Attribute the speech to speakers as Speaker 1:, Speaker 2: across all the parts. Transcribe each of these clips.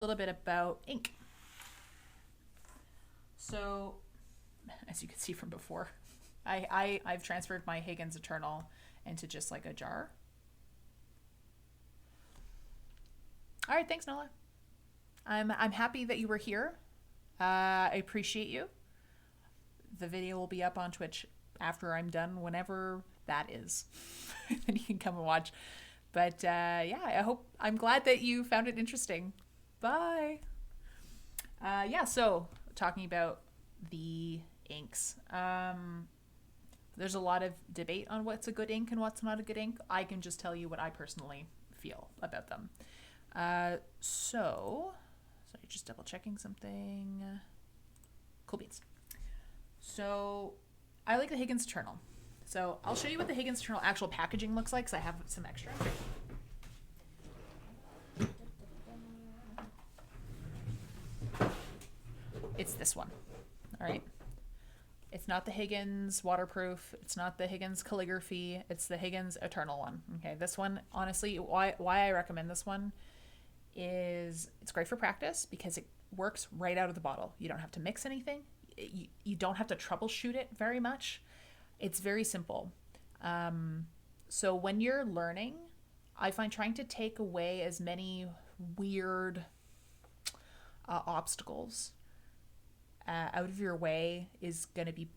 Speaker 1: little bit about ink. So, as you can see from before, I've transferred my Higgins Eternal into just like a jar. All right, thanks, Nola. I'm happy that you were here. I appreciate you. The video will be up on Twitch after I'm done, whenever that is. Then you can come and watch. But yeah, I'm glad that you found it interesting. Bye. Yeah, so talking about the inks. There's a lot of debate on what's a good ink and what's not a good ink. I can just tell you what I personally feel about them. Sorry, just double checking something. Cool beans. So, I like the Higgins Eternal. So, I'll show you what the Higgins Eternal actual packaging looks like because I have some extra. It's this one. All right. It's not the Higgins waterproof. It's not the Higgins calligraphy. It's the Higgins Eternal one. Okay, this one, honestly, why I recommend this one is it's great for practice because it works right out of the bottle. You don't have to mix anything. You don't have to troubleshoot it very much. It's very simple. So when you're learning, I find trying to take away as many weird obstacles out of your way is going to be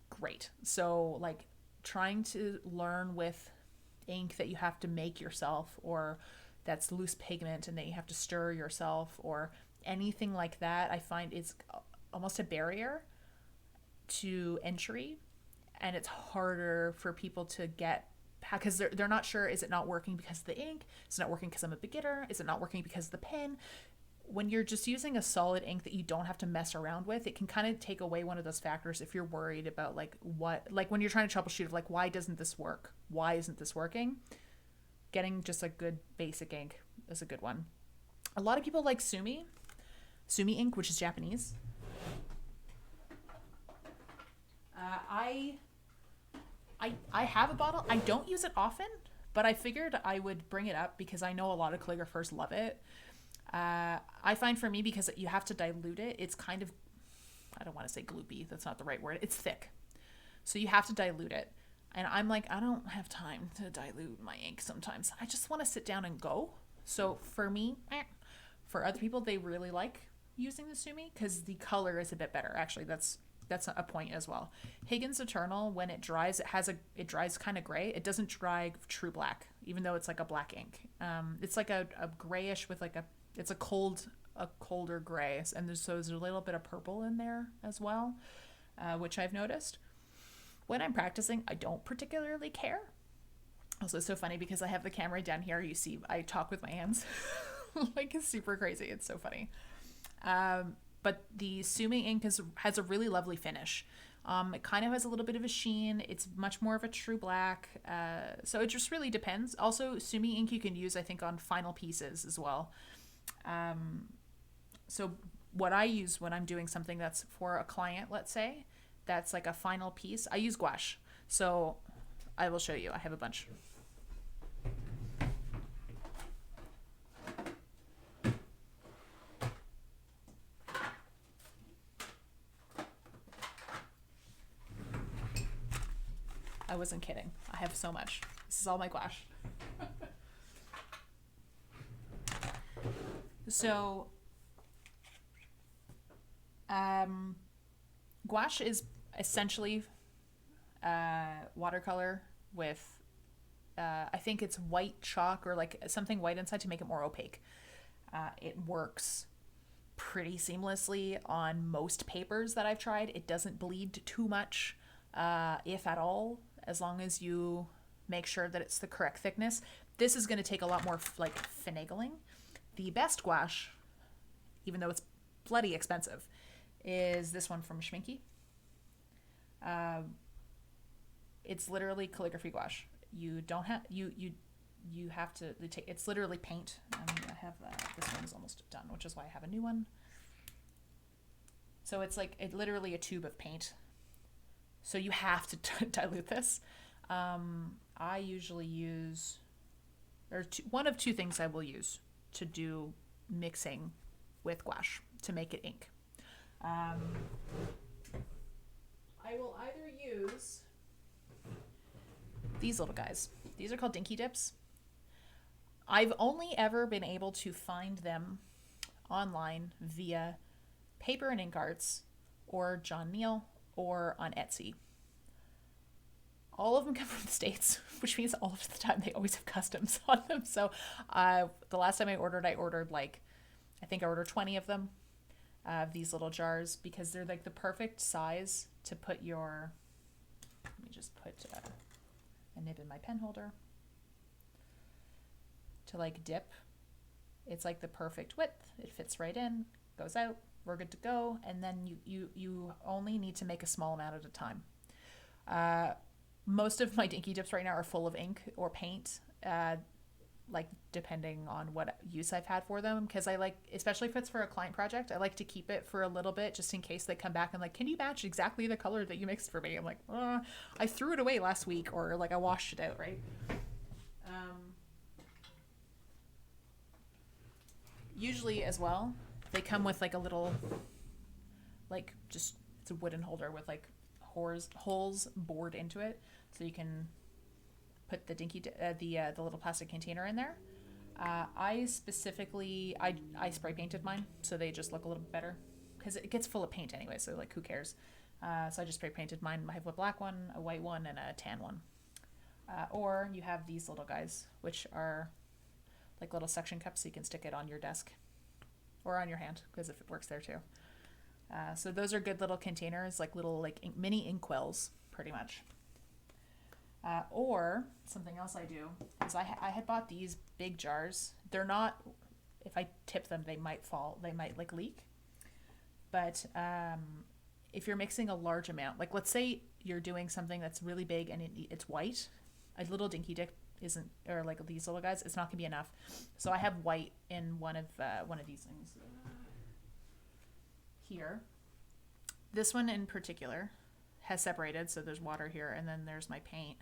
Speaker 1: great. So, like, trying to learn with ink that you have to make yourself or that's loose pigment and that you have to stir yourself or anything like that, I find it's almost a barrier to entry, and it's harder for people to get because they're not sure, is it not working because of the ink? Is it not working because I'm a beginner? Is it not working because of the pen? When you're just using a solid ink that you don't have to mess around with, it can kind of take away one of those factors if you're worried about like when you're trying to troubleshoot of like, why doesn't this work? Why isn't this working? Getting just a good basic ink is a good one. A lot of people like Sumi ink, which is Japanese. I have a bottle. I don't use it often, but I figured I would bring it up because I know a lot of calligraphers love it. I find for me, because you have to dilute it, it's kind of, I don't want to say gloopy, that's not the right word, it's thick. So you have to dilute it. And I'm like, I don't have time to dilute my ink sometimes. I just want to sit down and go. So for me, for other people, they really like using the Sumi because the color is a bit better. Actually, that's a point as well. Higgins Eternal, when it dries, it dries kind of gray. It doesn't dry true black, even though it's like a black ink. It's like a grayish with like it's a colder gray, and there's a little bit of purple in there as well, which I've noticed. When I'm practicing, I don't particularly care. Also, it's so funny because I have the camera down here. You see, I talk with my hands. Like, it's super crazy. It's so funny. But the Sumi ink has a really lovely finish. It kind of has a little bit of a sheen. It's much more of a true black. So it just really depends. Also, Sumi ink you can use, I think, on final pieces as well. So what I use when I'm doing something that's for a client, let's say, that's like a final piece, I use gouache. So I will show you. I have a bunch. I wasn't kidding. I have so much. This is all my gouache. So, gouache is essentially watercolor with, I think it's white chalk or like something white inside to make it more opaque. It works pretty seamlessly on most papers that I've tried. It doesn't bleed too much, if at all, as long as you make sure that it's the correct thickness. This is going to take a lot more like finagling. The best gouache, even though it's bloody expensive, is this one from Schminky. It's literally calligraphy gouache. You don't have you have to take. It's literally paint. I have this one's almost done, which is why I have a new one. So it's like literally a tube of paint. So you have to dilute this. I usually use one of two things I will use to do mixing with gouache to make it ink. I will either use these little guys. These are called Dinky Dips. I've only ever been able to find them online via Paper and Ink Arts or John Neal or on Etsy. All of them come from the States, which means all of the time they always have customs on them. So the last time I ordered like, I think I ordered 20 of them, of these little jars, because they're like the perfect size to put your, let me just put a nib in my pen holder, to like dip. It's like the perfect width. It fits right in, goes out, we're good to go. And then you only need to make a small amount at a time. Most of my Dinky Dips right now are full of ink or paint, like depending on what use I've had for them. Because I like, especially if it's for a client project, I like to keep it for a little bit just in case they come back and like, can you match exactly the color that you mixed for me? I'm like, I threw it away last week, or like I washed it out, right? Usually as well, they come with like a little, like just, it's a wooden holder with like holes bored into it, so you can put the the little plastic container in there. I specifically, I spray painted mine, so they just look a little bit better, because it gets full of paint anyway, so like who cares. So I just spray painted mine. I have a black one, a white one, and a tan one. Or you have these little guys, which are like little suction cups, so you can stick it on your desk or on your hand, because if it works there too. So those are good little containers, like little like mini inkwells, pretty much. Or something else I do is I had bought these big jars. They're not, if I tip them, they might fall, they might like leak. But if you're mixing a large amount, like let's say you're doing something that's really big and it's white, a little Dinky Dip isn't, or like these little guys, it's not gonna be enough. So I have white in one of these things here. This one in particular has separated, so there's water here, and then there's my paint.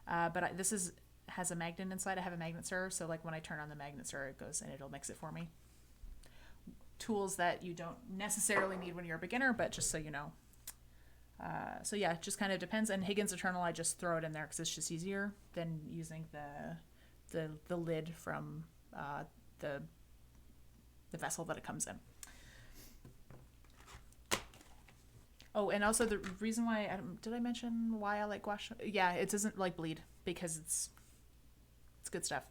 Speaker 1: But this has a magnet inside. I have a magnet stirrer, so like when I turn on the magnet stirrer, it goes and it'll mix it for me. Tools that you don't necessarily need when you're a beginner, but just so you know. So yeah, it just kind of depends. And Higgins Eternal, I just throw it in there because it's just easier than using the lid from the vessel that it comes in. Oh, and also the reason why, did I mention why I like gouache? Yeah, it doesn't like bleed, because it's good stuff.